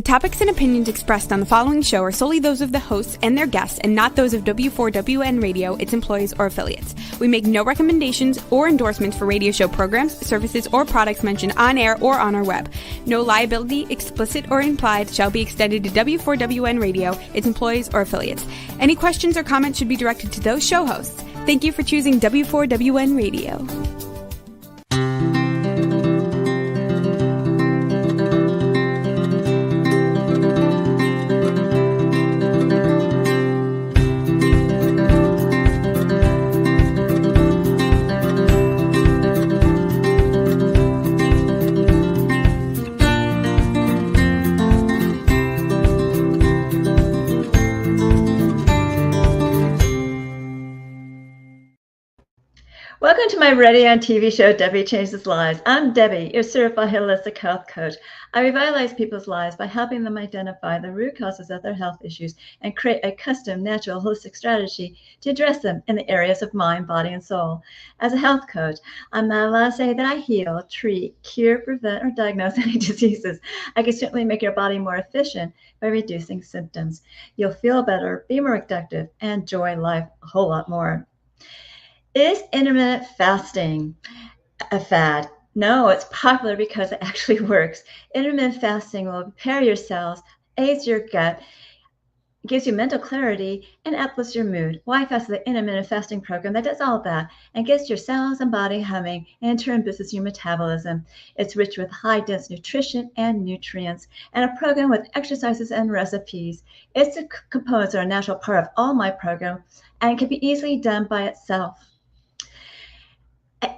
topics and opinions expressed on the following show are solely those of the hosts and their guests and not those of W4WN Radio, its employees, or affiliates. We make no recommendations or endorsements for radio show programs, services, or products mentioned on air or on our web. No liability, explicit or implied, shall be extended to W4WN Radio, its employees, or affiliates. Any questions or comments should be directed to those show hosts. Thank you for choosing W4WN Radio. Welcome to my radio and TV show, Debi Changes Lives. I'm Debi, your certified holistic health coach. I revitalize people's lives by helping them identify the root causes of their health issues and create a custom, natural, holistic strategy to address them in the areas of mind, body, and soul. As a health coach, I'm not allowed to say that I heal, treat, cure, prevent, or diagnose any diseases. I can certainly make your body more efficient by reducing symptoms. You'll feel better, be more productive, and enjoy life a whole lot more. Is intermittent fasting a fad? No, it's popular because it actually works. Intermittent fasting will repair your cells, aids your gut, gives you mental clarity, and uplifts your mood. Why fast is the intermittent fasting program that does all that and gets your cells and body humming and in turn boosts your metabolism. It's rich with high-dense nutrition and nutrients and a program with exercises and recipes. Its components are a natural part of all my programs and can be easily done by itself.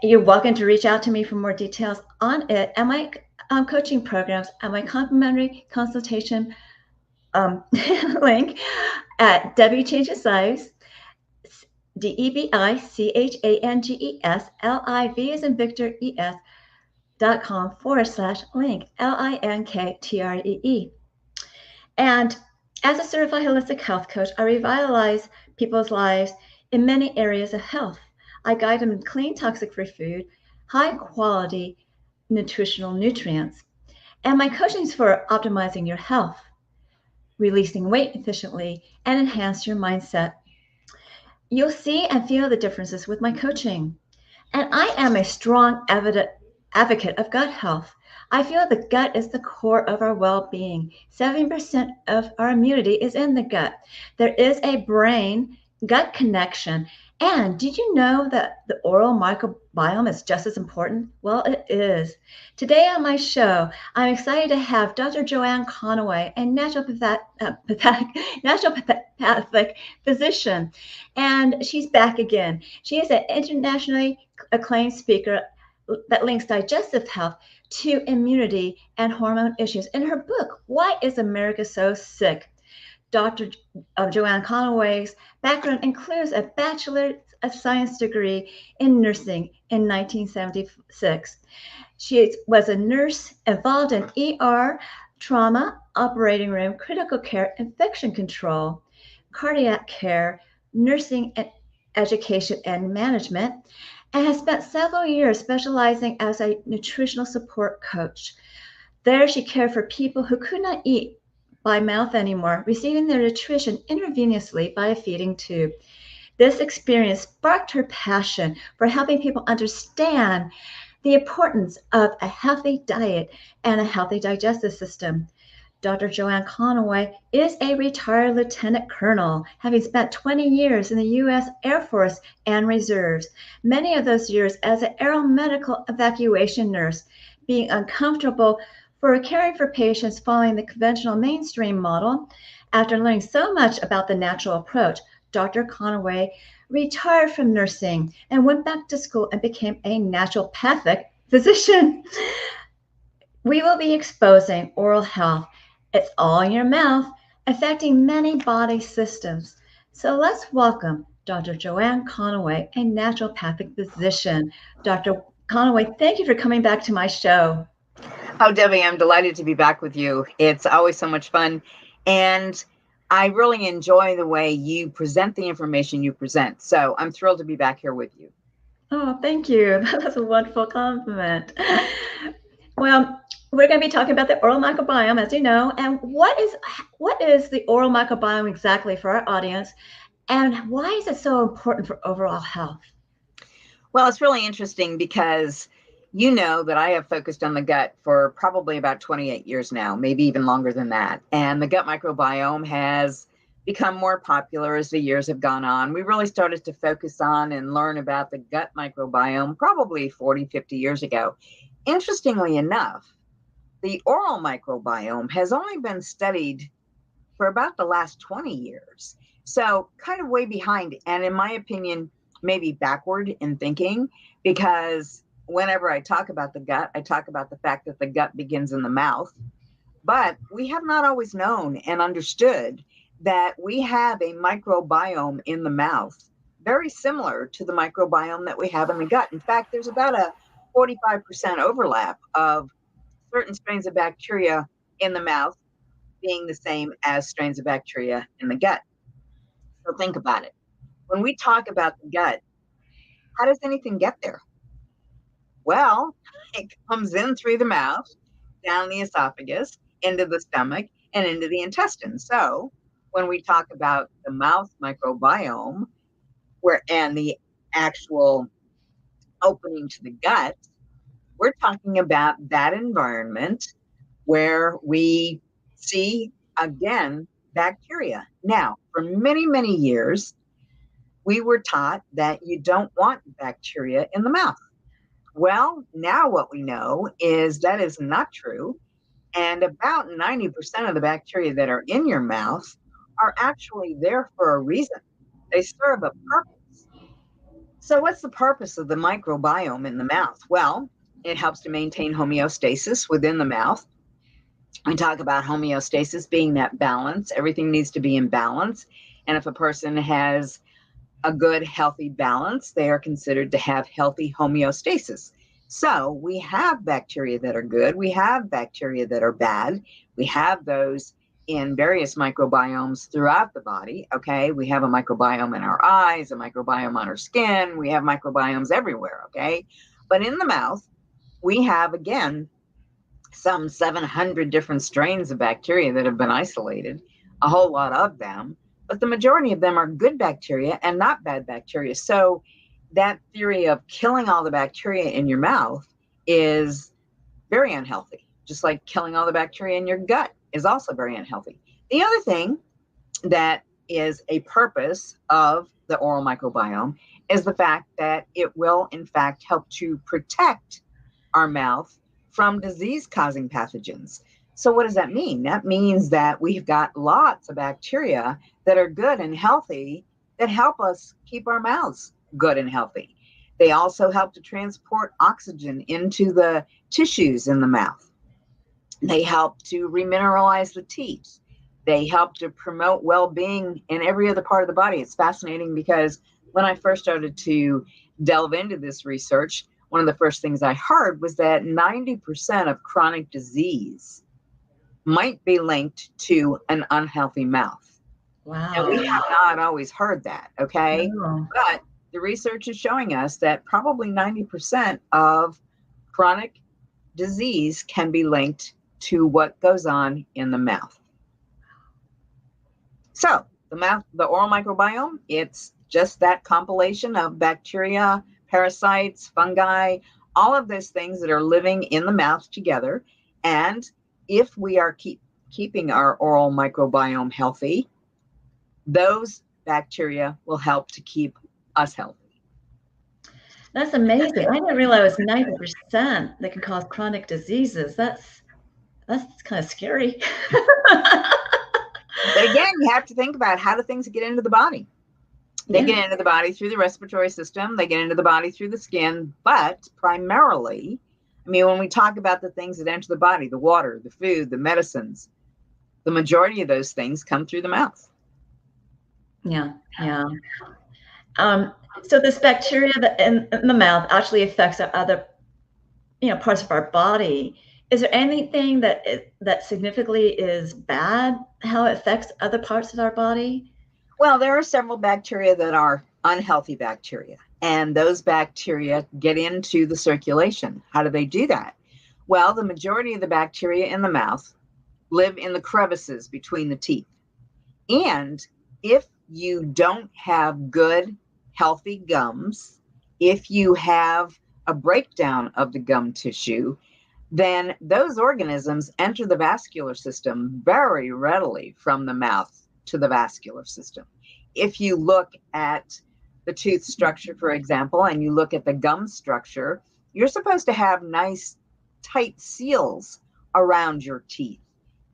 You're welcome to reach out to me for more details on it and my coaching programs and my complimentary consultation link at Debi Changes Lives, DEBICHANGES LIV as in Victor ES.com/link LINKTREE. And as a certified holistic health coach, I revitalize people's lives in many areas of health. I guide them in clean, toxic-free food, high-quality nutritional nutrients. And my coaching is for optimizing your health, releasing weight efficiently, and enhance your mindset. You'll see and feel the differences with my coaching. And I am a strong advocate of gut health. I feel the gut is the core of our well-being. 70% of our immunity is in the gut. There is a brain-gut connection. And did you know that the oral microbiome is just as important? Well, it is. Today on my show, I'm excited to have Dr. Joanne Conaway, a naturopathic physician, and she's back again. She is an internationally acclaimed speaker that links digestive health to immunity and hormone issues. In her book, Why is America So Sick? Dr. Joanne Conaway's background includes a Bachelor of Science degree in nursing in 1976. She was a nurse involved in ER, trauma, operating room, critical care, infection control, cardiac care, nursing and education and management, and has spent several years specializing as a nutritional support coach. There, she cared for people who could not eat by mouth anymore, receiving their nutrition intravenously by a feeding tube. This experience sparked her passion for helping people understand the importance of a healthy diet and a healthy digestive system. Dr. Joanne Conaway is a retired lieutenant colonel, having spent 20 years in the U.S. Air Force and Reserves, many of those years as an aeromedical evacuation nurse, being uncomfortable for caring for patients following the conventional mainstream model. After learning so much about the natural approach, Dr. Conaway retired from nursing and went back to school and became a naturopathic physician. We will be exposing oral health. It's all in your mouth, affecting many body systems. So let's welcome Dr. Joanne Conaway, a naturopathic physician. Dr. Conaway, thank you for coming back to my show. Oh, Debi, I'm delighted to be back with you. It's always so much fun. And I really enjoy the way you present the information you present. So I'm thrilled to be back here with you. Oh, thank you. That's a wonderful compliment. Well, We're going to be talking about the oral microbiome, as you know, and what is the oral microbiome exactly for our audience, and why is it so important for overall health? Well, it's really interesting because you know that I have focused on the gut for probably about 28 years now, maybe even longer than that. And the gut microbiome has become more popular as the years have gone on. We really started to focus on and learn about the gut microbiome probably 40, 50 years ago. Interestingly enough, the oral microbiome has only been studied for about the last 20 years. So, kind of way behind, and in my opinion, maybe backward in thinking, because whenever I talk about the gut, I talk about the fact that the gut begins in the mouth. But we have not always known and understood that we have a microbiome in the mouth, very similar to the microbiome that we have in the gut. In fact, there's about a 45% overlap of certain strains of bacteria in the mouth being the same as strains of bacteria in the gut. So think about it. When we talk about the gut, how does anything get there? Well, it comes in through the mouth, down the esophagus, into the stomach, and into the intestines. So when we talk about the mouth microbiome, and the actual opening to the gut, we're talking about that environment where we see, again, bacteria. Now, for many, many years, we were taught that you don't want bacteria in the mouth. Well, now what we know is that is not true. And about 90% of the bacteria that are in your mouth are actually there for a reason. They serve a purpose. So, what's the purpose of the microbiome in the mouth? Well, it helps to maintain homeostasis within the mouth. We talk about homeostasis being that balance. Everything needs to be in balance. And if a person has a good, healthy balance, they are considered to have healthy homeostasis. So we have bacteria that are good. We have bacteria that are bad. We have those in various microbiomes throughout the body. Okay. We have a microbiome in our eyes, a microbiome on our skin. We have microbiomes everywhere. Okay. But in the mouth, we have, again, some 700 different strains of bacteria that have been isolated, a whole lot of them, but the majority of them are good bacteria and not bad bacteria. So that theory of killing all the bacteria in your mouth is very unhealthy, just like killing all the bacteria in your gut is also very unhealthy. The other thing that is a purpose of the oral microbiome is the fact that it will, in fact, help to protect our mouth from disease-causing pathogens. So what does that mean? That means that we've got lots of bacteria that are good and healthy that help us keep our mouths good and healthy. They also help to transport oxygen into the tissues in the mouth. They help to remineralize the teeth. They help to promote well-being in every other part of the body. It's fascinating because when I first started to delve into this research, one of the first things I heard was that 90% of chronic disease might be linked to an unhealthy mouth. Wow. And we have not always heard that, okay? No. But the research is showing us that probably 90% of chronic disease can be linked to what goes on in the mouth. So the oral microbiome, it's just that compilation of bacteria, parasites, fungi, all of those things that are living in the mouth together. And if we are keeping our oral microbiome healthy, those bacteria will help to keep us healthy. That's amazing. I didn't realize 90% that can cause chronic diseases. That's kind of scary. But again, you have to think about how do things get into the body. They get into the body through the respiratory system. They get into the body through the skin. But primarily, I mean, when we talk about the things that enter the body, the water, the food, the medicines, the majority of those things come through the mouth. Yeah. So this bacteria that in the mouth actually affects our other, parts of our body. Is there anything that significantly is bad, how it affects other parts of our body? Well, there are several bacteria that are unhealthy bacteria, and those bacteria get into the circulation. How do they do that? Well, the majority of the bacteria in the mouth live in the crevices between the teeth. And if you don't have good, healthy gums, if you have a breakdown of the gum tissue, then those organisms enter the vascular system very readily from the mouth to the vascular system. If you look at the tooth structure, for example, and you look at the gum structure, you're supposed to have nice, tight seals around your teeth.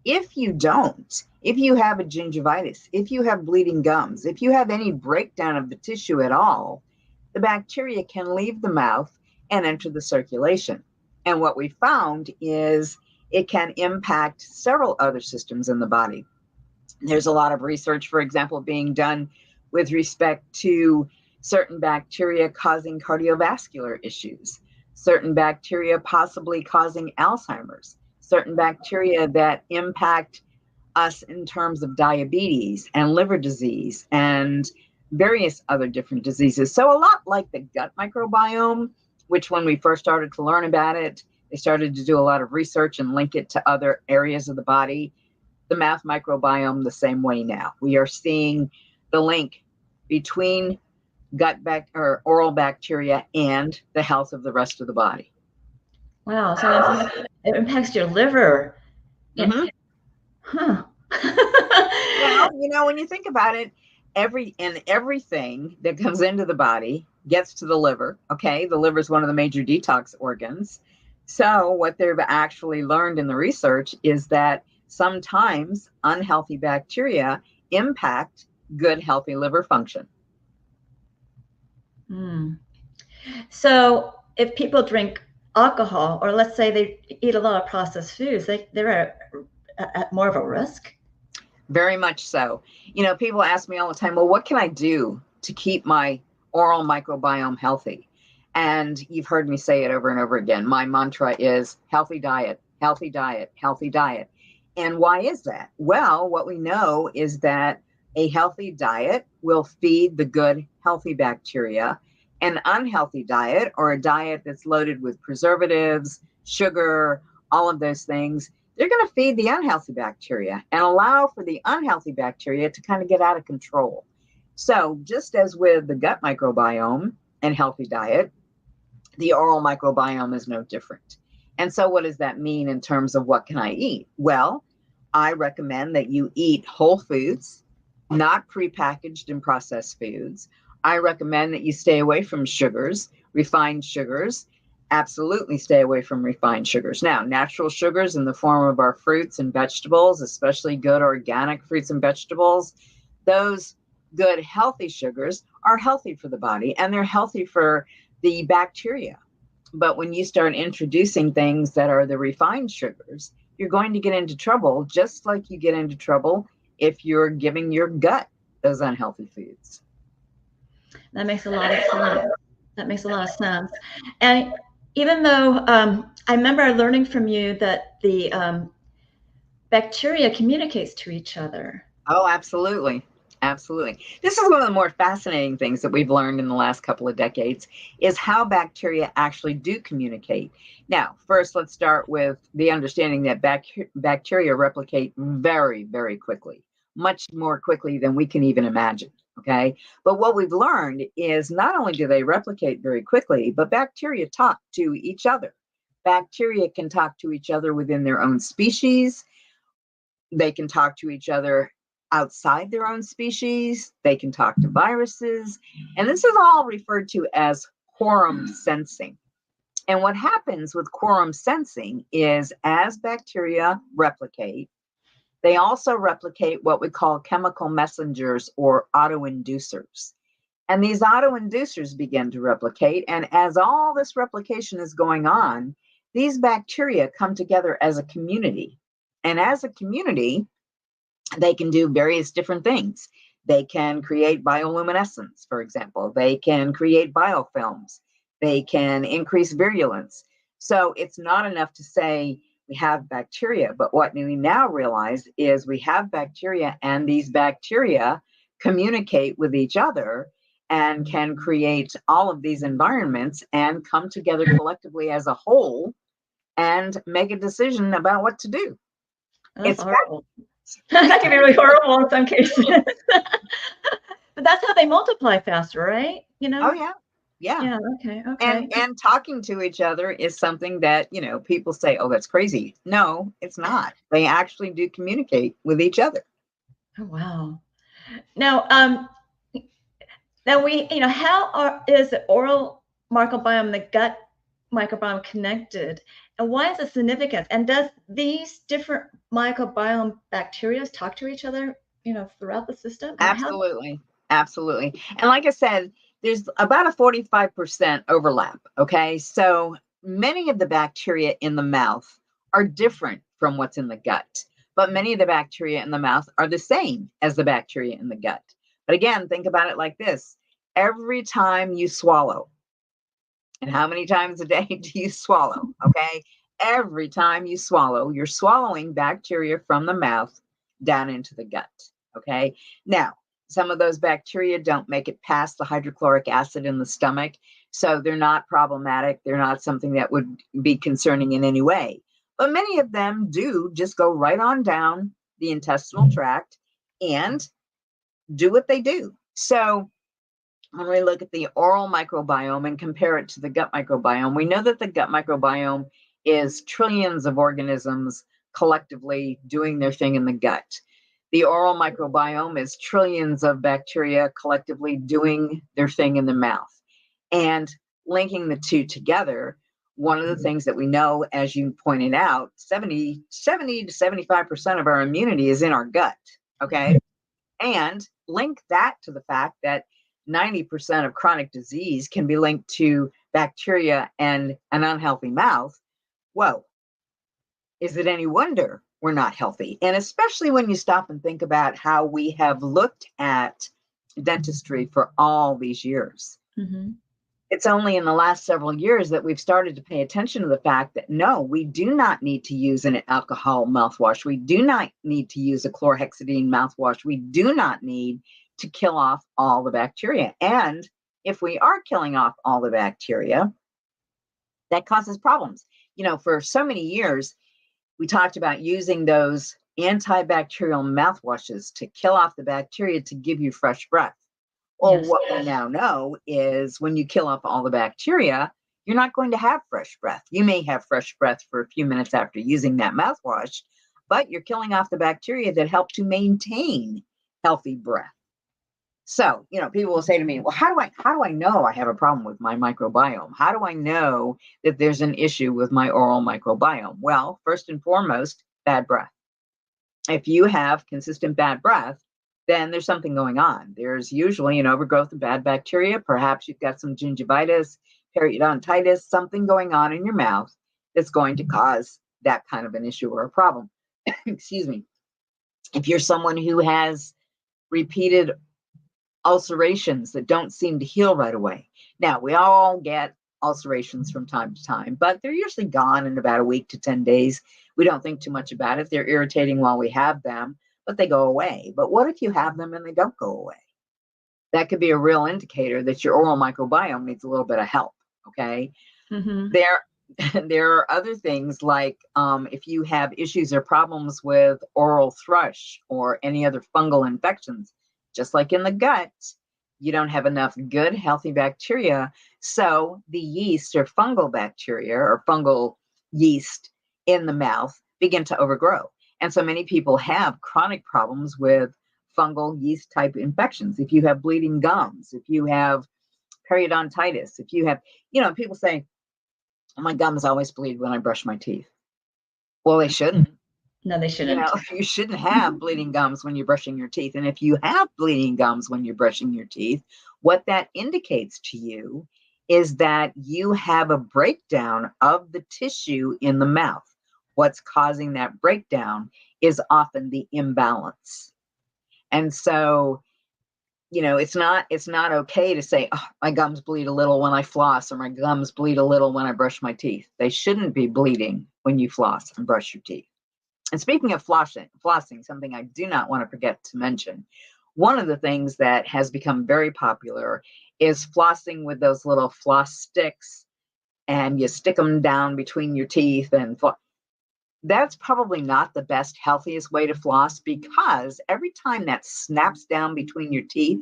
If you don't, if you have a gingivitis, if you have bleeding gums, if you have any breakdown of the tissue at all, the bacteria can leave the mouth and enter the circulation. And what we found is it can impact several other systems in the body. There's a lot of research, for example, being done with respect to certain bacteria causing cardiovascular issues, certain bacteria possibly causing Alzheimer's, certain bacteria that impact us in terms of diabetes and liver disease and various other different diseases. So a lot like the gut microbiome, which when we first started to learn about it, they started to do a lot of research and link it to other areas of the body. The mouth microbiome the same way now. We are seeing the link between or oral bacteria and the health of the rest of the body. Wow. So it impacts your liver. Mm-hmm. Huh. Well, when you think about it, everything that comes into the body gets to the liver. Okay. The liver is one of the major detox organs. So what they've actually learned in the research is that sometimes unhealthy bacteria impact good, healthy liver function. So if people drink alcohol, or let's say they eat a lot of processed foods, they're at more of a risk? Very much so. People ask me all the time, well, what can I do to keep my oral microbiome healthy? And you've heard me say it over and over again. My mantra is healthy diet, healthy diet, healthy diet. And why is that? Well, what we know is that a healthy diet will feed the good, healthy bacteria. An unhealthy diet, or a diet that's loaded with preservatives, sugar, all of those things, they're going to feed the unhealthy bacteria and allow for the unhealthy bacteria to kind of get out of control. So just as with the gut microbiome and healthy diet, the oral microbiome is no different. And so what does that mean in terms of what can I eat? Well, I recommend that you eat whole foods, not prepackaged and processed foods. I recommend that you stay away from sugars, refined sugars. Absolutely stay away from refined sugars. Now, natural sugars in the form of our fruits and vegetables, especially good organic fruits and vegetables, those good healthy sugars are healthy for the body and they're healthy for the bacteria. But when you start introducing things that are the refined sugars, you're going to get into trouble, just like you get into trouble if you're giving your gut those unhealthy foods. That makes a lot of sense. That makes a lot of sense. And even though I remember learning from you that the bacteria communicates to each other. Oh, absolutely. Absolutely. This is one of the more fascinating things that we've learned in the last couple of decades is how bacteria actually do communicate. Now, first, let's start with the understanding that bacteria replicate very, very quickly, much more quickly than we can even imagine. Okay. But what we've learned is not only do they replicate very quickly, but bacteria talk to each other. Bacteria can talk to each other within their own species. They can talk to each other outside their own species. They can talk to viruses. And this is all referred to as quorum sensing. And what happens with quorum sensing is as bacteria replicate, they also replicate what we call chemical messengers or autoinducers. And these autoinducers begin to replicate. And as all this replication is going on, these bacteria come together as a community. And as a community, they can do various different things. They can create bioluminescence, for example. They can create biofilms. They can increase virulence. So it's not enough to say we have bacteria, but what we now realize is we have bacteria, and these bacteria communicate with each other and can create all of these environments and come together collectively as a whole and make a decision about what to do. That's It's horrible. That can be really horrible in some cases. But that's how they multiply faster, right? oh yeah, yeah. Yeah. Okay. And talking to each other is something that, people say, oh, that's crazy. No, it's not. They actually do communicate with each other. Oh, wow. Now, how is the oral microbiome, the gut microbiome connected, and why is it significant? And does these different microbiome bacteria talk to each other, throughout the system? And Absolutely. Absolutely. And like I said, there's about a 45% overlap. Okay. So many of the bacteria in the mouth are different from what's in the gut, but many of the bacteria in the mouth are the same as the bacteria in the gut. But again, think about it like this. Every time you swallow, and how many times a day do you swallow? Okay. Every time you swallow, you're swallowing bacteria from the mouth down into the gut. Okay. Now, some of those bacteria don't make it past the hydrochloric acid in the stomach, so they're not problematic. They're not something that would be concerning in any way. But many of them do just go right on down the intestinal tract and do what they do. So when we look at the oral microbiome and compare it to the gut microbiome, we know that the gut microbiome is trillions of organisms collectively doing their thing in the gut. The oral microbiome is trillions of bacteria collectively doing their thing in the mouth. And linking the two together, one of the things that we know, as you pointed out, 70 to 75% of our immunity is in our gut. Okay. And link that to the fact that 90% of chronic disease can be linked to bacteria and an unhealthy mouth. Whoa. Is it any wonder we're not healthy? And especially when you stop and think about how we have looked at dentistry for all these years. Mm-hmm. It's only in the last several years that we've started to pay attention to the fact that no, we do not need to use an alcohol mouthwash. We do not need to use a chlorhexidine mouthwash. We do not need to kill off all the bacteria. And if we are killing off all the bacteria, that causes problems. For so many years, we talked about using those antibacterial mouthwashes to kill off the bacteria to give you fresh breath. Well, Yes. what we now know is when you kill off all the bacteria, you're not going to have fresh breath. You may have fresh breath for a few minutes after using that mouthwash, but you're killing off the bacteria that help to maintain healthy breath. So, people will say to me, well, how do I know I have a problem with my microbiome? How do I know that there's an issue with my oral microbiome? Well, first and foremost, bad breath. If you have consistent bad breath, then there's something going on. There's usually an overgrowth of bad bacteria. Perhaps you've got some gingivitis, periodontitis, something going on in your mouth that's going to cause that kind of an issue or a problem. Excuse me. If you're someone who has repeated ulcerations that don't seem to heal right away. Now, we all get ulcerations from time to time, but they're usually gone in about a week to 10 days. We don't think too much about it. They're irritating while we have them, but they go away. But what if you have them and they don't go away? That could be a real indicator that your oral microbiome needs a little bit of help. Okay. Mm-hmm. There are other things like if you have issues or problems with oral thrush or any other fungal infections, just like in the gut, you don't have enough good, healthy bacteria. So the yeast or fungal bacteria or fungal yeast in the mouth begin to overgrow. And so many people have chronic problems with fungal yeast type infections. If you have bleeding gums, if you have periodontitis, if you have, people say, oh, my gums always bleed when I brush my teeth. Well, they shouldn't. No, they shouldn't. You shouldn't have bleeding gums when you're brushing your teeth. And if you have bleeding gums when you're brushing your teeth, what that indicates to you is that you have a breakdown of the tissue in the mouth. What's causing that breakdown is often the imbalance. And so, it's not okay to say, oh, my gums bleed a little when I floss, or my gums bleed a little when I brush my teeth. They shouldn't be bleeding when you floss and brush your teeth. And speaking of flossing, something I do not want to forget to mention, one of the things that has become very popular is flossing with those little floss sticks and you stick them down between your teeth and that's probably not the best, healthiest way to floss, because every time that snaps down between your teeth,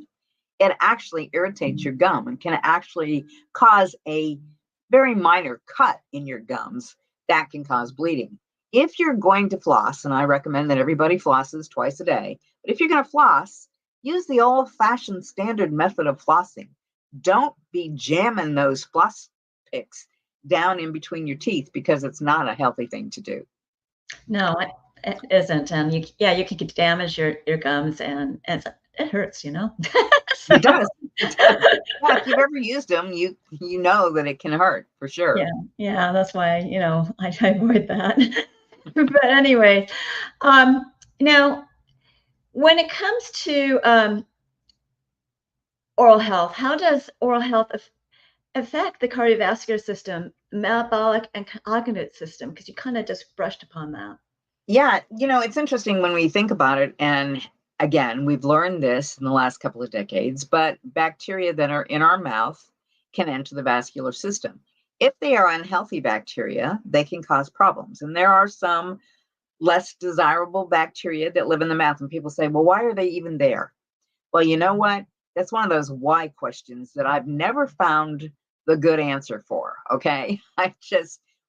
it actually irritates your gum and can actually cause a very minor cut in your gums that can cause bleeding. If you're going to floss, and I recommend that everybody flosses twice a day, but if you're going to floss, use the old-fashioned standard method of flossing. Don't be jamming those floss picks down in between your teeth, because it's not a healthy thing to do. No, it isn't. And you can damage your gums, and it hurts, you know. So, It does. It does. Yeah, if you've ever used them, you know that it can hurt for sure. yeah, that's why, I avoid that. But anyway, now when it comes to oral health, how does oral health affect the cardiovascular system, metabolic and cognitive system? Because you kind of just brushed upon that. Yeah, it's interesting when we think about it. And again, we've learned this in the last couple of decades, but bacteria that are in our mouth can enter the vascular system. If they are unhealthy bacteria, they can cause problems. And there are some less desirable bacteria that live in the mouth. And people say, well, why are they even there? Well, you know what? That's one of those why questions that I've never found the good answer for. Okay.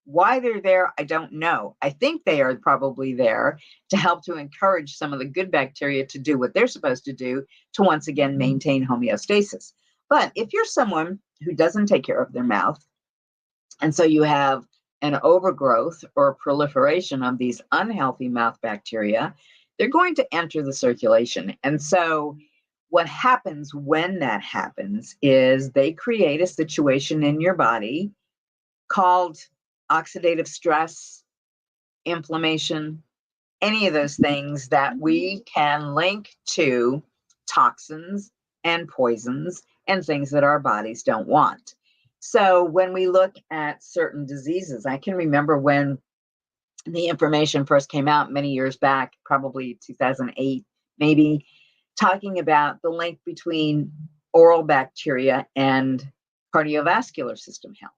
Why they're there, I don't know. I think they are probably there to help to encourage some of the good bacteria to do what they're supposed to do to once again maintain homeostasis. But if you're someone who doesn't take care of their mouth, and so you have an overgrowth or proliferation of these unhealthy mouth bacteria, they're going to enter the circulation. And so what happens when that happens is they create a situation in your body called oxidative stress, inflammation, any of those things that we can link to toxins and poisons and things that our bodies don't want. So when we look at certain diseases, I can remember when the information first came out many years back, probably 2008, maybe, talking about the link between oral bacteria and cardiovascular system health.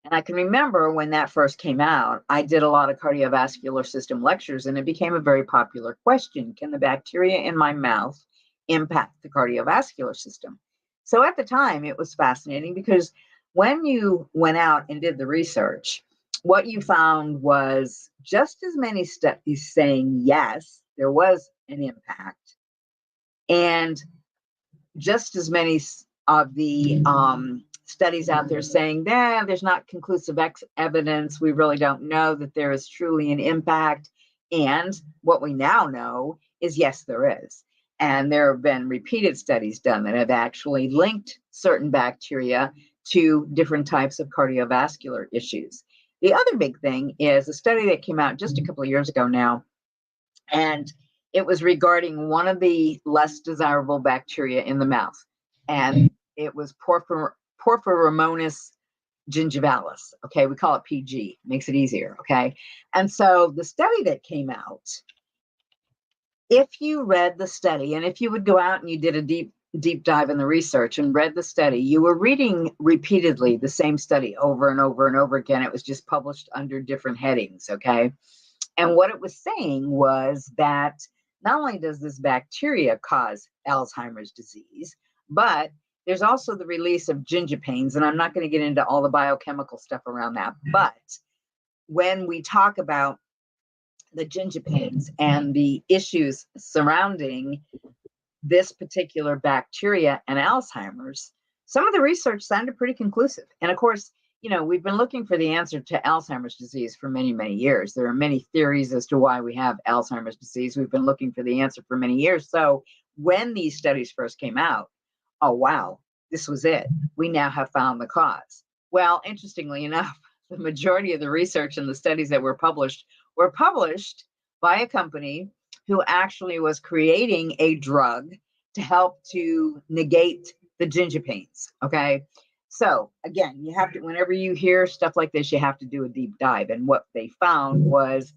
And I can remember when that first came out, I did a lot of cardiovascular system lectures, and it became a very popular question. Can the bacteria in my mouth impact the cardiovascular system? So at the time, it was fascinating, because when you went out and did the research, what you found was just as many studies saying, yes, there was an impact, and just as many of the studies out there saying that there's not conclusive evidence. We really don't know that there is truly an impact. And what we now know is, yes, there is. And there have been repeated studies done that have actually linked certain bacteria to different types of cardiovascular issues. The other big thing is a study that came out just a couple of years ago now, and it was regarding one of the less desirable bacteria in the mouth, and it was Porphyromonas gingivalis. Okay, we call it PG, makes it easier. Okay, and so the study that came out, if you read the study, and if you would go out and you did a deep dive in the research and read the study, you were reading repeatedly the same study over and over and over again. It was just published under different headings. Okay, and what it was saying was that not only does this bacteria cause Alzheimer's disease, but there's also the release of gingipanes, and I'm not going to get into all the biochemical stuff around that. But when we talk about the gingipanes and the issues surrounding this particular bacteria and Alzheimer's, some of the research sounded pretty conclusive. And of course, we've been looking for the answer to Alzheimer's disease for many, many years. There are many theories as to why we have Alzheimer's disease. We've been looking for the answer for many years. So when these studies first came out, oh, wow, this was it. We now have found the cause. Well, interestingly enough, the majority of the research and the studies that were published by a company who actually was creating a drug to help to negate the gingipanes. Okay. So again, you have to, whenever you hear stuff like this, you have to do a deep dive. And what they found was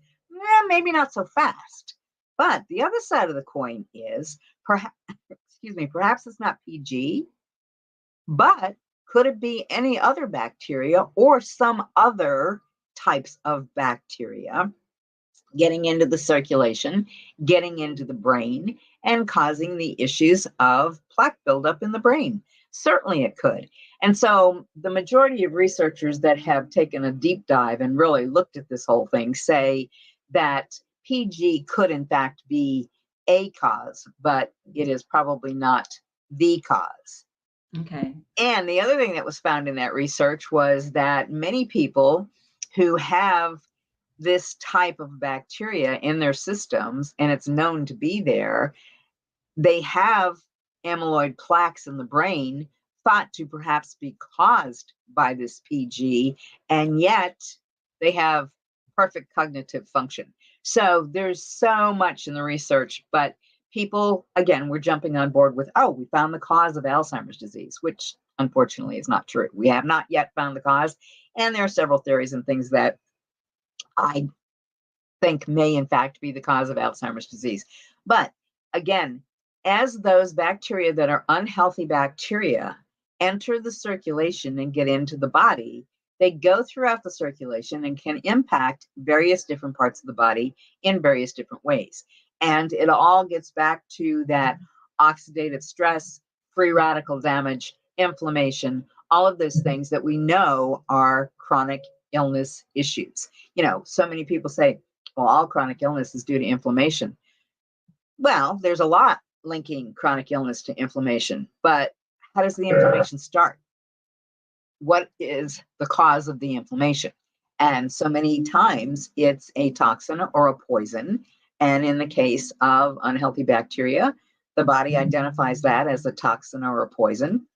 maybe not so fast. But the other side of the coin is perhaps it's not PG, but Could it be any other bacteria or some other types of bacteria getting into the circulation, getting into the brain, and causing the issues of plaque buildup in the brain? Certainly it could. And so the majority of researchers that have taken a deep dive and really looked at this whole thing say that PG could in fact be a cause, but it is probably not the cause. Okay. And the other thing that was found in that research was that many people who have this type of bacteria in their systems, and it's known to be there, they have amyloid plaques in the brain thought to perhaps be caused by this PG, and yet they have perfect cognitive function. So there's so much in the research, but people, again, we're jumping on board with, oh, we found the cause of Alzheimer's disease, which unfortunately is not true. We have not yet found the cause, and there are several theories and things that I think may in fact be the cause of Alzheimer's disease. But again, as those bacteria that are unhealthy bacteria enter the circulation and get into the body, they go throughout the circulation and can impact various different parts of the body in various different ways. And it all gets back to that oxidative stress, free radical damage, inflammation, all of those things that we know are chronic illness issues. You know, so many people say, well, all chronic illness is due to inflammation. Well, there's a lot linking chronic illness to inflammation, but how does the inflammation start? What is the cause of the inflammation? And so many times it's a toxin or a poison. And in the case of unhealthy bacteria, the body identifies that as a toxin or a poison,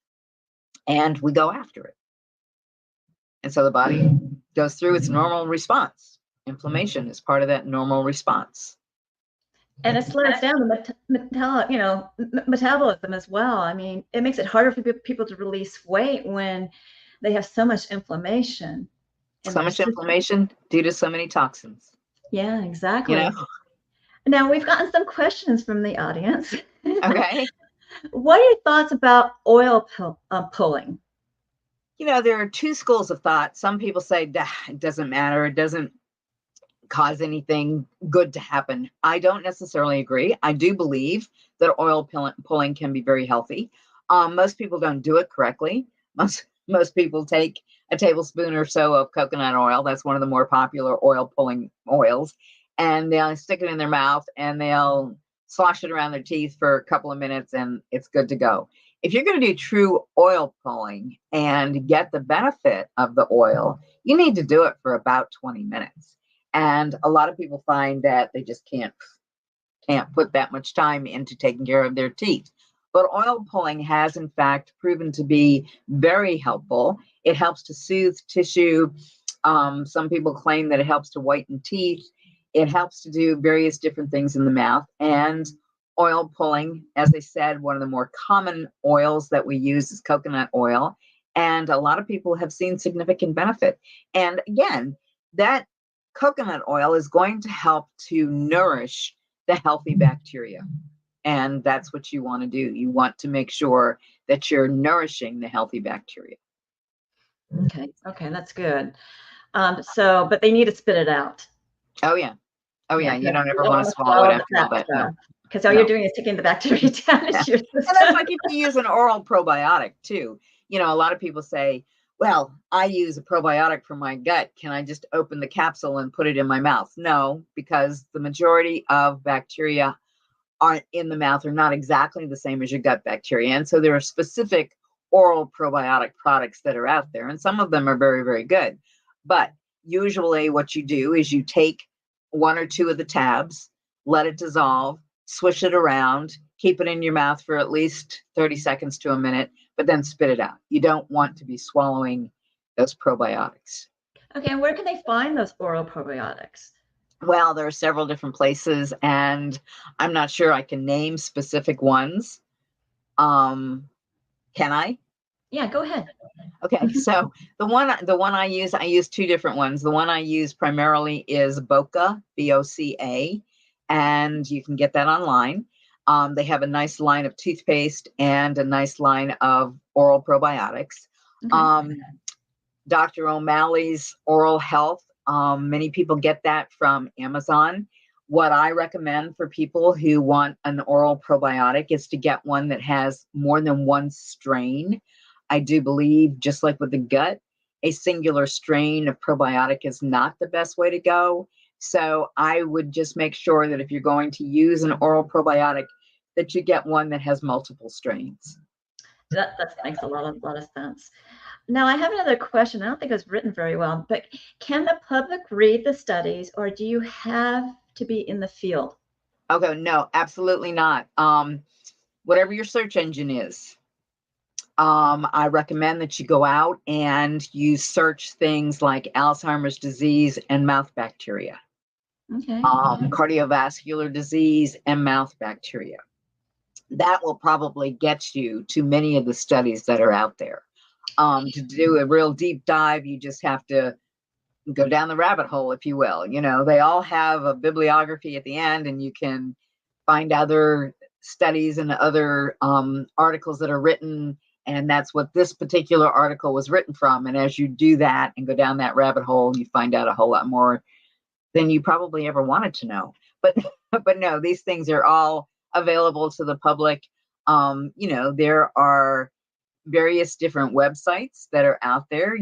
and we go after it. And so the body goes through its normal response. Inflammation is part of that normal response. And it slows down the metabolism as well. I mean, it makes it harder for people to release weight when they have so much inflammation. So much inflammation due to so many toxins. Yeah, exactly. You know? Now, we've gotten some questions from the audience. Okay. What are your thoughts about oil pulling? You know, there are two schools of thought. Some people say, it doesn't matter. It doesn't cause anything good to happen. I don't necessarily agree. I do believe that oil pulling can be very healthy. Most people don't do it correctly. Most people take a tablespoon or so of coconut oil. That's one of the more popular oil pulling oils. And they'll stick it in their mouth and they'll slosh it around their teeth for a couple of minutes and it's good to go. If you're going to do true oil pulling and get the benefit of the oil, you need to do it for about 20 minutes. And a lot of people find that they just can't put that much time into taking care of their teeth. But oil pulling has, in fact, proven to be very helpful. It helps to soothe tissue. Some people claim that it helps to whiten teeth. It helps to do various different things in the mouth. And oil pulling, as I said, one of the more common oils that we use is coconut oil. And a lot of people have seen significant benefit. And again, that coconut oil is going to help to nourish the healthy bacteria. And that's what you want to do. You want to make sure that you're nourishing the healthy bacteria. Okay, that's good. But they need to spit it out. Oh, yeah. You don't ever want to swallow it after all that. No. Because all you're doing is taking the bacteria down into your system. And that's like if you use an oral probiotic too. You know, a lot of people say, well, I use a probiotic for my gut. Can I just open the capsule and put it in my mouth? No, because the majority of bacteria in the mouth are not exactly the same as your gut bacteria. And so there are specific oral probiotic products that are out there. And some of them are very, very good. But usually what you do is you take one or two of the tabs, let it dissolve, swish it around, keep it in your mouth for at least 30 seconds to a minute, but then spit it out. You don't want to be swallowing those probiotics. Okay, and where can they find those oral probiotics? Well, there are several different places, and I'm not sure I can name specific ones. Can I? Yeah, go ahead. Okay, so the one I use two different ones. The one I use primarily is Boca, B-O-C-A, and you can get that online. They have a nice line of toothpaste and a nice line of oral probiotics. Okay. Dr. O'Malley's Oral Health. Many people get that from Amazon. What I recommend for people who want an oral probiotic is to get one that has more than one strain. I do believe, just like with the gut, a singular strain of probiotic is not the best way to go. So I would just make sure that if you're going to use an oral probiotic, that you get one that has multiple strains. That makes a lot of sense. Now, I have another question. I don't think it was written very well, but can the public read the studies, or do you have to be in the field? Okay, no, absolutely not. Whatever your search engine is, I recommend that you go out and you search things like Alzheimer's disease and mouth bacteria, Okay. cardiovascular disease and mouth bacteria. That will probably get you to many of the studies that are out there. To do a real deep dive, you just have to go down the rabbit hole, if you will. You know, they all have a bibliography at the end, and you can find other studies and other articles that are written. And that's what this particular article was written from. And as you do that and go down that rabbit hole, you find out a whole lot more than you probably ever wanted to know. But no, these things are all available to the public. There are various different websites that are out there.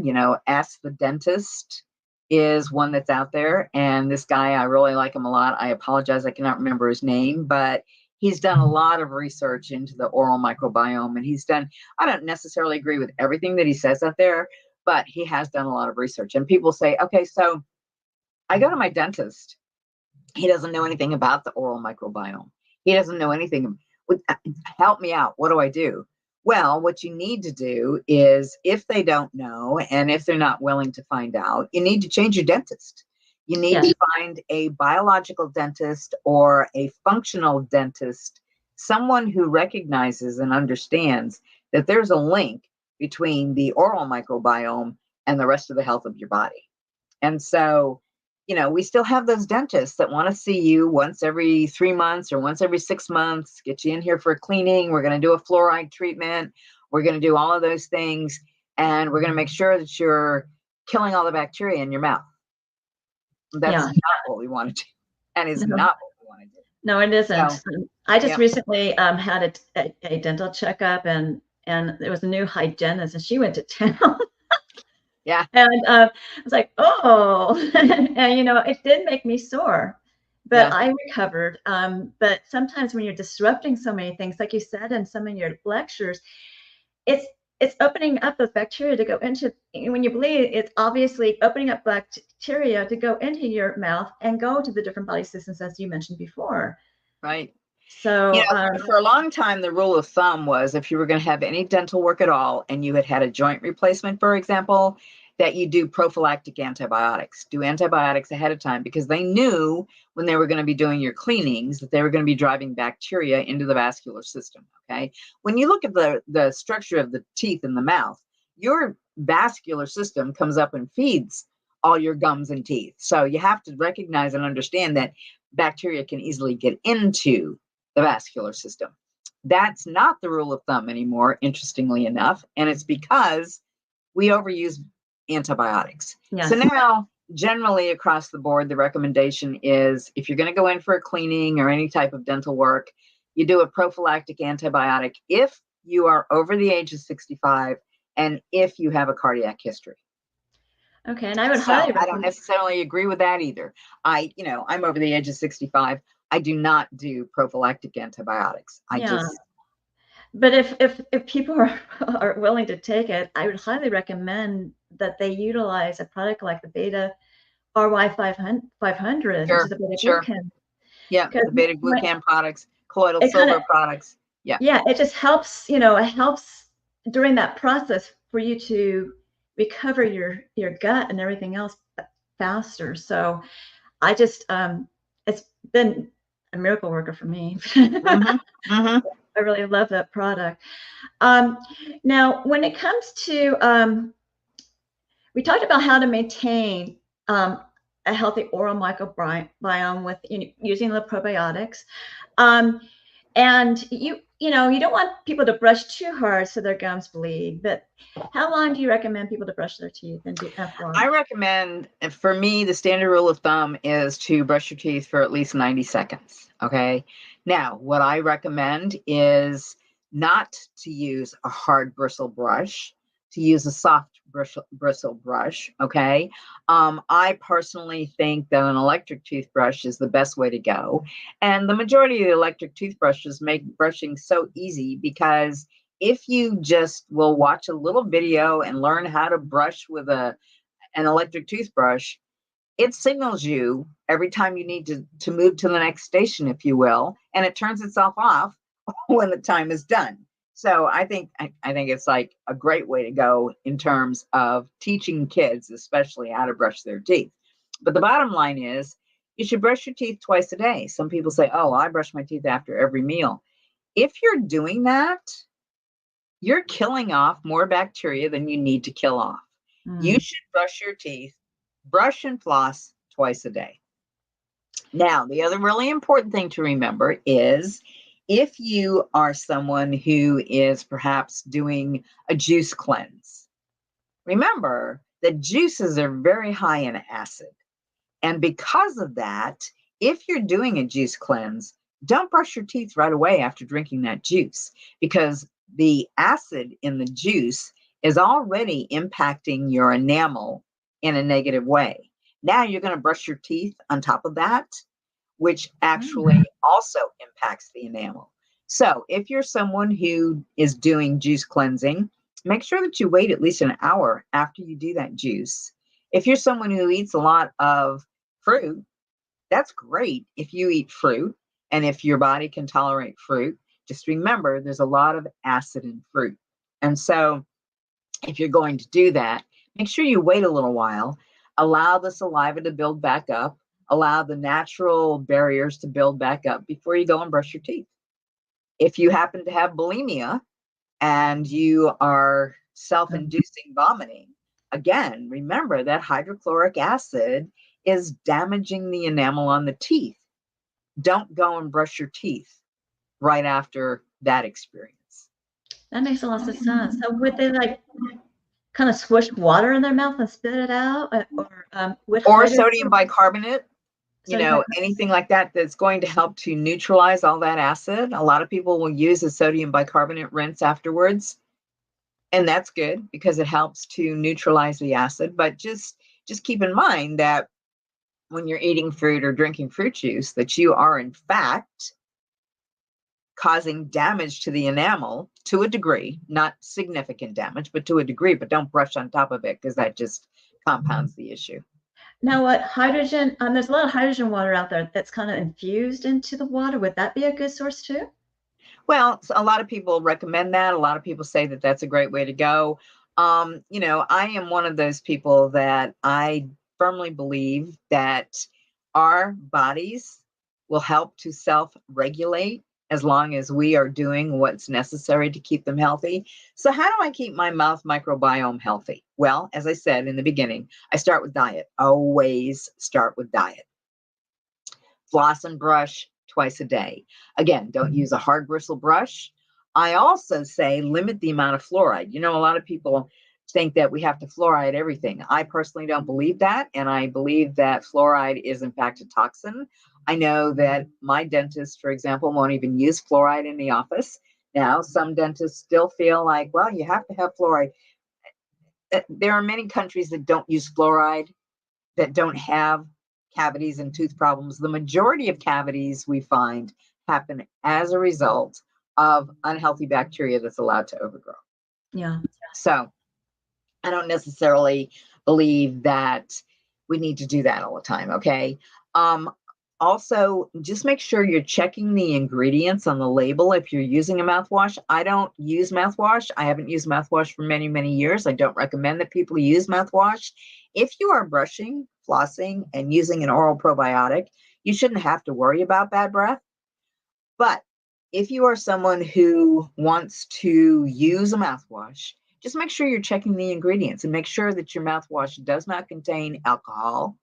Ask the Dentist is one that's out there. And this guy, I really like him a lot. I apologize, I cannot remember his name, but he's done a lot of research into the oral microbiome. And I don't necessarily agree with everything that he says out there, but he has done a lot of research. And people say, okay, so I go to my dentist. He doesn't know anything about the oral microbiome. He doesn't know anything. Help me out. What do I do? Well, what you need to do is, if they don't know and if they're not willing to find out, you need to change your dentist. You need to find a biological dentist or a functional dentist, someone who recognizes and understands that there's a link between the oral microbiome and the rest of the health of your body. And so, we still have those dentists that want to see you once every 3 months or once every 6 months, get you in here for a cleaning. We're going to do a fluoride treatment. We're going to do all of those things. And we're going to make sure that you're killing all the bacteria in your mouth. That's not what we want to do. That is not what we want to do. No, it isn't. So, I just recently had a dental checkup, and there was a new hygienist, and she went to town. Yeah. And I was like, oh, and it did make me sore, but I recovered. But sometimes when you're disrupting so many things, like you said in some of your lectures, it's opening up those bacteria to go into, when you bleed, it's obviously opening up bacteria to go into your mouth and go to the different body systems, as you mentioned before. Right. So for a long time, the rule of thumb was, if you were going to have any dental work at all and you had a joint replacement, for example, that you do prophylactic antibiotics. Do antibiotics ahead of time, because they knew when they were going to be doing your cleanings that they were going to be driving bacteria into the vascular system. Okay. When you look at the structure of the teeth in the mouth, your vascular system comes up and feeds all your gums and teeth. So you have to recognize and understand that bacteria can easily get into the vascular system. That's not the rule of thumb anymore, interestingly enough. And it's because we overuse antibiotics. Yes. So now, generally across the board, the recommendation is, if you're going to go in for a cleaning or any type of dental work, you do a prophylactic antibiotic if you are over the age of 65 and if you have a cardiac history. Okay, and I would highly recommend. I don't necessarily agree with that either. I'm over the age of 65. I do not do prophylactic antibiotics. But if people are willing to take it, I would highly recommend that they utilize a product like the Beta RY 500, which is the Beta Glucan. Yeah, the Beta Glucan products, colloidal silver products. Yeah. Yeah, it just helps, it helps during that process for you to recover your gut and everything else faster. So I just, it's been a miracle worker for me. I really love that product. Now, when it comes to, we talked about how to maintain a healthy oral microbiome with using the probiotics. And you don't want people to brush too hard so their gums bleed, but how long do you recommend people to brush their teeth and floss? I recommend, for me, the standard rule of thumb is to brush your teeth for at least 90 seconds. Okay. Now, what I recommend is not to use a hard bristle brush, to use a soft bristle brush. Okay. I personally think that an electric toothbrush is the best way to go. And the majority of the electric toothbrushes make brushing so easy because if you just will watch a little video and learn how to brush with an electric toothbrush, it signals you every time you need to move to the next station, if you will, and it turns itself off when the time is done. So I think it's like a great way to go in terms of teaching kids, especially how to brush their teeth. But the bottom line is you should brush your teeth twice a day. Some people say, oh, I brush my teeth after every meal. If you're doing that, you're killing off more bacteria than you need to kill off. You should brush your teeth, brush and floss twice a day. Now, the other really important thing to remember is if you are someone who is perhaps doing a juice cleanse, remember that juices are very high in acid. And because of that, if you're doing a juice cleanse, don't brush your teeth right away after drinking that juice, because the acid in the juice is already impacting your enamel in a negative way. Now you're going to brush your teeth on top of that, which actually also impacts the enamel. So if you're someone who is doing juice cleansing, make sure that you wait at least an hour after you do that juice. If you're someone who eats a lot of fruit, that's great if you eat fruit. And if your body can tolerate fruit, just remember there's a lot of acid in fruit. And so if you're going to do that, make sure you wait a little while, allow the saliva to build back up, allow the natural barriers to build back up before you go and brush your teeth. If you happen to have bulimia and you are self-inducing vomiting, again, remember that hydrochloric acid is damaging the enamel on the teeth. Don't go and brush your teeth right after that experience. That makes a lot of sense. So would they kind of swish water in their mouth and spit it out, or sodium bicarbonate? Anything like that that's going to help to neutralize all that acid. A lot of people will use a sodium bicarbonate rinse afterwards, and that's good because it helps to neutralize the acid. But just keep in mind that when you're eating fruit or drinking fruit juice, that you are in fact causing damage to the enamel to a degree, not significant damage, but to a degree. But don't brush on top of it because that just compounds the issue. Now, what hydrogen? There's a lot of hydrogen water out there that's kind of infused into the water. Would that be a good source too? Well, a lot of people recommend that. A lot of people say that that's a great way to go. I am one of those people that I firmly believe that our bodies will help to self-regulate as long as we are doing what's necessary to keep them healthy. So how do I keep my mouth microbiome healthy? Well, as I said in the beginning, I start with diet. Always start with diet. Floss and brush twice a day. Again, don't use a hard bristle brush. I also say limit the amount of fluoride. A lot of people think that we have to fluoride everything. I personally don't believe that, and I believe that fluoride is in fact a toxin. I know that my dentist, for example, won't even use fluoride in the office. Now, some dentists still feel like, well, you have to have fluoride. There are many countries that don't use fluoride, that don't have cavities and tooth problems. The majority of cavities we find happen as a result of unhealthy bacteria that's allowed to overgrow. Yeah. So I don't necessarily believe that we need to do that all the time. Okay. Also, just make sure you're checking the ingredients on the label if you're using a mouthwash. I don't use mouthwash. I haven't used mouthwash for many, many years. I don't recommend that people use mouthwash. If you are brushing, flossing, and using an oral probiotic, you shouldn't have to worry about bad breath. But if you are someone who wants to use a mouthwash, just make sure you're checking the ingredients and make sure that your mouthwash does not contain alcohol,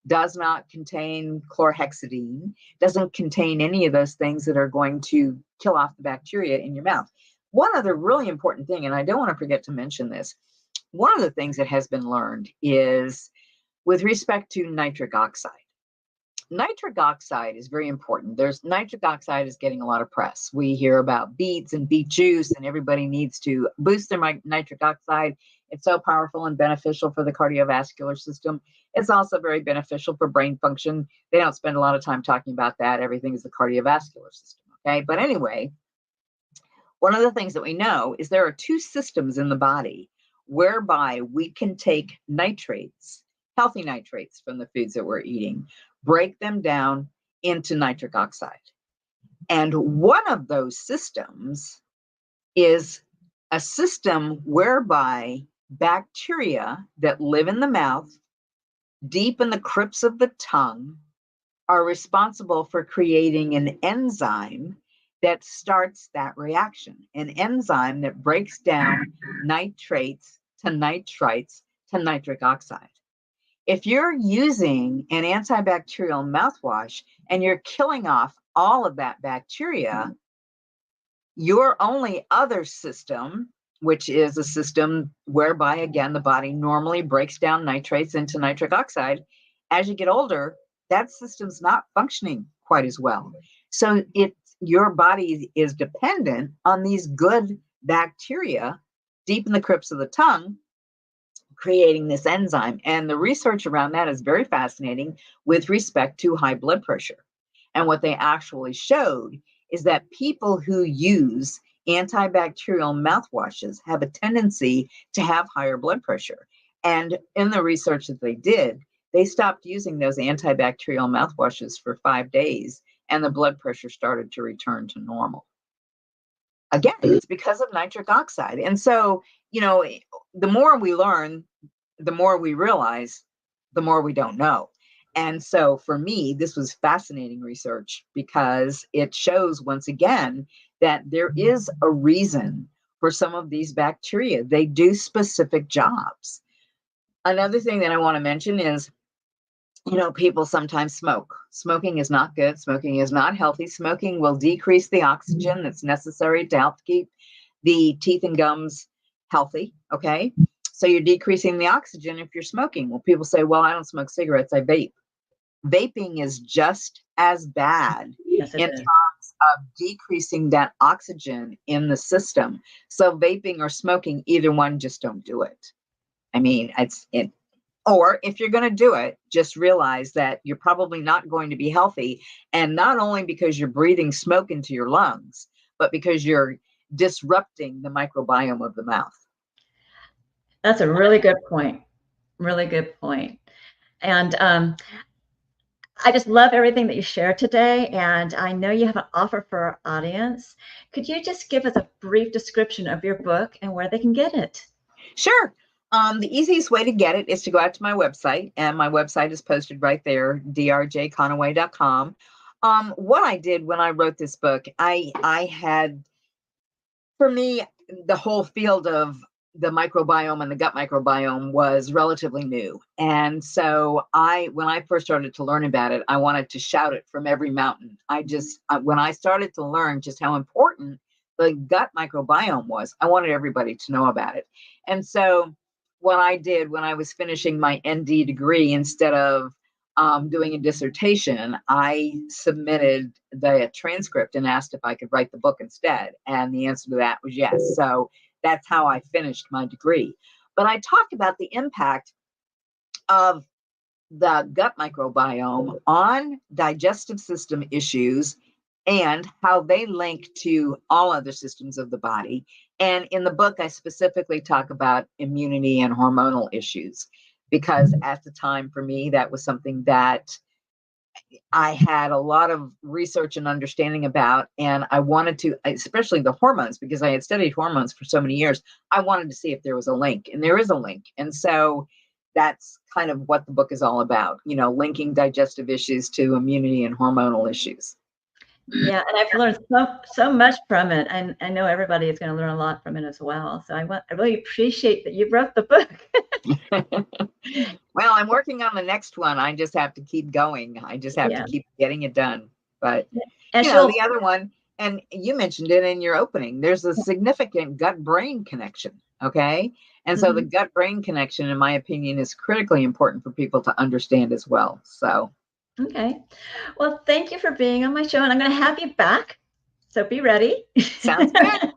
does not contain chlorhexidine, doesn't contain any of those things that are going to kill off the bacteria in your mouth. One other really important thing, and I don't want to forget to mention this, one of the things that has been learned is with respect to nitric oxide. Nitric oxide is very important. Nitric oxide is getting a lot of press. We hear about beets and beet juice, and everybody needs to boost their nitric oxide. It's so powerful and beneficial for the cardiovascular system. It's also very beneficial for brain function. They don't spend a lot of time talking about that. Everything is the cardiovascular system, okay? But anyway, one of the things that we know is there are two systems in the body whereby we can take nitrates, healthy nitrates from the foods that we're eating, break them down into nitric oxide. And one of those systems is a system whereby bacteria that live in the mouth, deep in the crypts of the tongue, are responsible for creating an enzyme that starts that reaction, an enzyme that breaks down nitrates to nitrites to nitric oxide. If you're using an antibacterial mouthwash and you're killing off all of that bacteria, your only other system, which is a system whereby, again, the body normally breaks down nitrates into nitric oxide, as you get older, that system's not functioning quite as well. So your body is dependent on these good bacteria deep in the crypts of the tongue, creating this enzyme. And the research around that is very fascinating with respect to high blood pressure. And what they actually showed is that people who use antibacterial mouthwashes have a tendency to have higher blood pressure. And in the research that they did, they stopped using those antibacterial mouthwashes for 5 days, and the blood pressure started to return to normal. Again, it's because of nitric oxide. And so, the more we learn, the more we realize, the more we don't know. And so for me, this was fascinating research because it shows once again that there is a reason for some of these bacteria. They do specific jobs. Another thing that I want to mention is, people sometimes smoke. Smoking is not good. Smoking is not healthy. Smoking will decrease the oxygen that's necessary to help keep the teeth and gums healthy, okay? So you're decreasing the oxygen if you're smoking. Well, people say, well, I don't smoke cigarettes, I vape. Vaping is just as bad in terms of decreasing that oxygen in the system. So vaping or smoking, either one, just don't do it. I mean, or if you're going to do it, just realize that you're probably not going to be healthy. And not only because you're breathing smoke into your lungs, but because you're disrupting the microbiome of the mouth. That's a really good point. Really good point. And I just love everything that you shared today. And I know you have an offer for our audience. Could you just give us a brief description of your book and where they can get it? Sure. The easiest way to get it is to go out to my website, and my website is posted right there, drjconaway.com. What I did when I wrote this book, I had, for me, the whole field of the microbiome and the gut microbiome was relatively new. And so when I first started to learn about it, I wanted to shout it from every mountain. When I started to learn just how important the gut microbiome was, I wanted everybody to know about it. And so what I did when I was finishing my ND degree, instead of doing a dissertation, I submitted the transcript and asked if I could write the book instead. And the answer to that was yes. So that's how I finished my degree. But I talked about the impact of the gut microbiome on digestive system issues and how they link to all other systems of the body. And in the book, I specifically talk about immunity and hormonal issues, because at the time for me, that was something that I had a lot of research and understanding about, and I wanted to, especially the hormones, because I had studied hormones for so many years, I wanted to see if there was a link, and there is a link. And so that's kind of what the book is all about, linking digestive issues to immunity and hormonal issues. Yeah, and I've learned so much from it, and I know everybody is going to learn a lot from it as well. So I really appreciate that you wrote the book. Well, I'm working on the next one. I just have to keep going. I just have to Yeah. keep getting it done. But, And the other one, and you mentioned it in your opening, there's a significant gut-brain connection. Okay. And so the gut-brain connection, in my opinion, is critically important for people to understand as well. So. Okay. Well, thank you for being on my show, and I'm going to have you back. So be ready. Sounds good.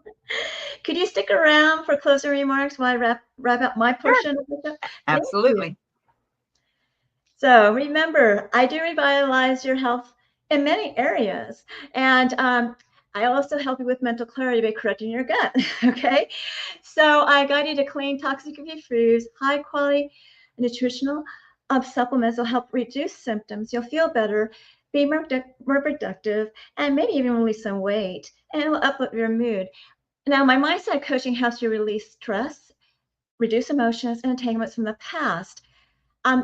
Could you stick around for closing remarks while I wrap up my portion of the show? Absolutely. So remember, I do revitalize your health in many areas. And I also help you with mental clarity by correcting your gut. Okay. So I guide you to clean, toxic-free foods, high quality nutritional supplements will help reduce symptoms. You'll feel better, be more productive, and maybe even release some weight. And it will uplift your mood. Now, my mindset coaching helps you release stress, reduce emotions, and entanglements from the past.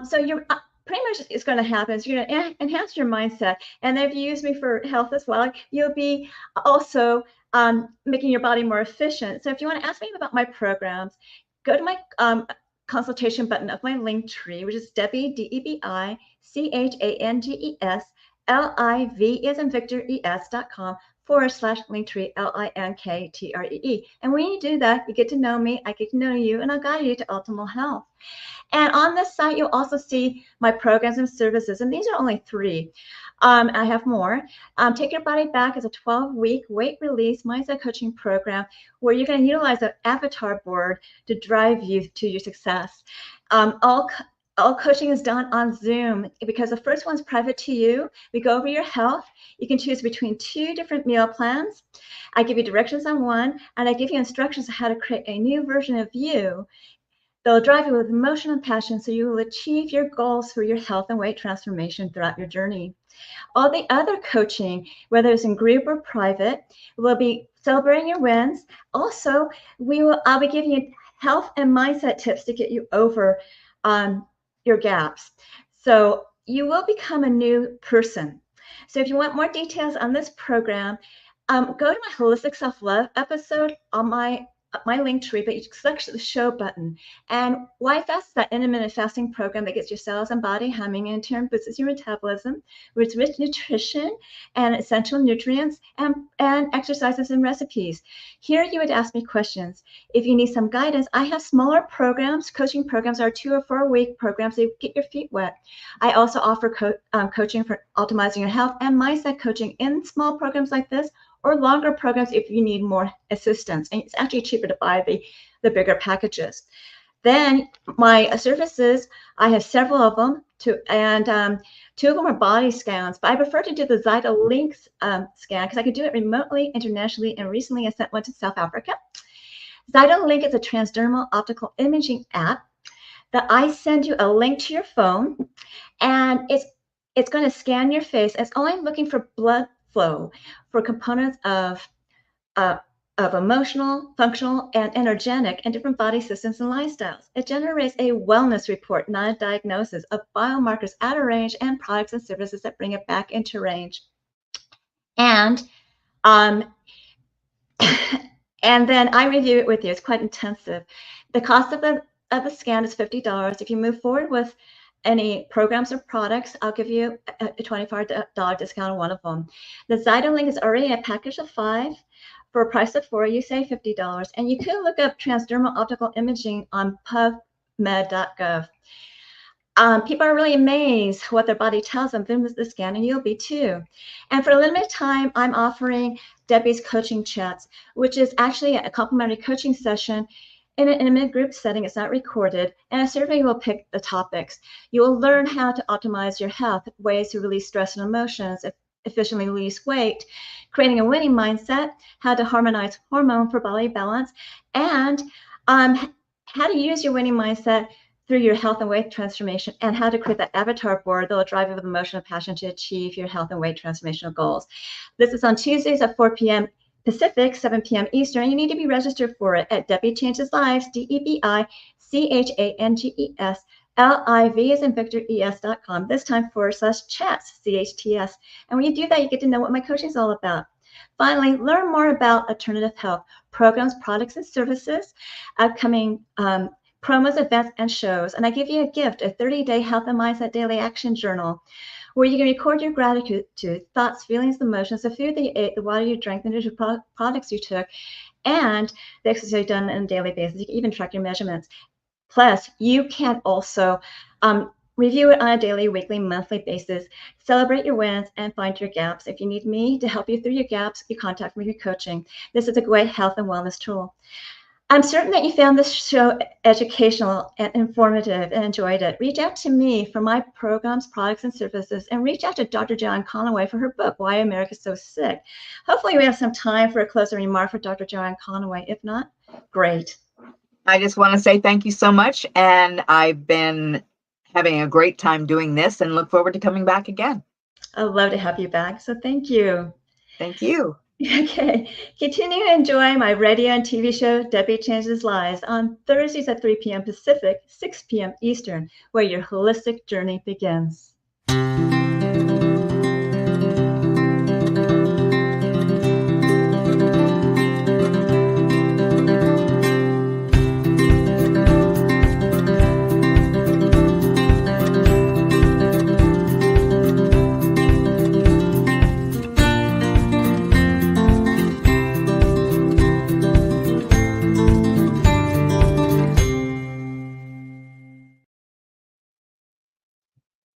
So you're pretty much is going to happen is you're going to enhance your mindset. And if you use me for health as well, you'll be also making your body more efficient. So if you want to ask me about my programs, go to my consultation button of my link tree, which is Debi, Debi, Changes, Liv as in Victor, es.com/linktree, linkttree. And when you do that, you get to know me, I get to know you, and I'll guide you to optimal health. And on this site, you'll also see my programs and services. And these are only 3. I have more. Take Your Body Back is a 12-week weight release mindset coaching program where you're going to utilize an avatar board to drive you to your success. All coaching is done on Zoom because the first one's private to you. We go over your health. You can choose between 2 different meal plans. I give you directions on one, and I give you instructions on how to create a new version of you. They'll drive you with emotion and passion so you will achieve your goals for your health and weight transformation throughout your journey. All the other coaching, whether it's in group or private, will be celebrating your wins. Also, I'll be giving you health and mindset tips to get you over your gaps. So you will become a new person. So if you want more details on this program, go to my Holistic Self-Love episode on my link tree, but you select the show button. And Why Fast is that intermittent fasting program that gets your cells and body humming and in turn boosts your metabolism with rich nutrition and essential nutrients and exercises and recipes. Here you would ask me questions. If you need some guidance, I have smaller programs. Coaching programs are 2 or 4 week programs so you get your feet wet. I also offer coaching for optimizing your health and mindset coaching in small programs like this, or longer programs if you need more assistance. And it's actually cheaper to buy the bigger packages. Then my services, I have several of them, and 2 of them are body scans, but I prefer to do the ZytoLink scan because I can do it remotely, internationally, and recently I sent one to South Africa. ZytoLink is a transdermal optical imaging app that I send you a link to your phone, and it's going to scan your face. It's only looking for blood flow for components of emotional, functional, and energetic and different body systems and lifestyles. It generates a wellness report, not a diagnosis, of biomarkers out of range and products and services that bring it back into range. And and then I review it with you. It's quite intensive. The cost of the scan is $50. If you move forward with any programs or products, I'll give you a $25 discount on one of them. The ZytoLink is already a package of 5 for a price of 4. You save $50. And you could look up transdermal optical imaging on pubmed.gov. People are really amazed what their body tells them from the scan, and you'll be too. And for a limited time, I'm offering Debi's coaching chats, which is actually a complimentary coaching session in an intimate group setting. It's not recorded, and a survey will pick the topics. You will learn how to optimize your health, ways to release stress and emotions, efficiently release weight, creating a winning mindset, how to harmonize hormone for body balance, and how to use your winning mindset through your health and weight transformation, and how to create that avatar board that will drive you with emotion and passion to achieve your health and weight transformational goals. This is on Tuesdays at 4 p.m. Pacific, 7 p.m. Eastern. You need to be registered for it at Debi Changes Lives, DebiChangesLives, as in Victor, es.com. This time /chats, CHTS. And when you do that, you get to know what my coaching is all about. Finally, learn more about alternative health programs, products, and services, upcoming promos, events, and shows. And I give you a gift, a 30-day Health and Mindset Daily Action Journal, where you can record your gratitude, thoughts, feelings, emotions, the food that you ate, the water you drank, the nutritional products you took, and the exercise you've done on a daily basis. You can even track your measurements. Plus, you can also review it on a daily, weekly, monthly basis, celebrate your wins, and find your gaps. If you need me to help you through your gaps, you contact me for coaching. This is a great health and wellness tool. I'm certain that you found this show educational and informative and enjoyed it. Reach out to me for my programs, products, and services, and reach out to Dr. Joanne Conaway for her book, Why America's So Sick. Hopefully we have some time for a closing remark for Dr. Joanne Conaway. If not, great. I just want to say thank you so much. And I've been having a great time doing this and look forward to coming back again. I'd love to have you back. So thank you. Thank you. Okay. Continue to enjoy my radio and TV show, Debi Changes Lives, on Thursdays at 3 p.m. Pacific, 6 p.m. Eastern, where your holistic journey begins.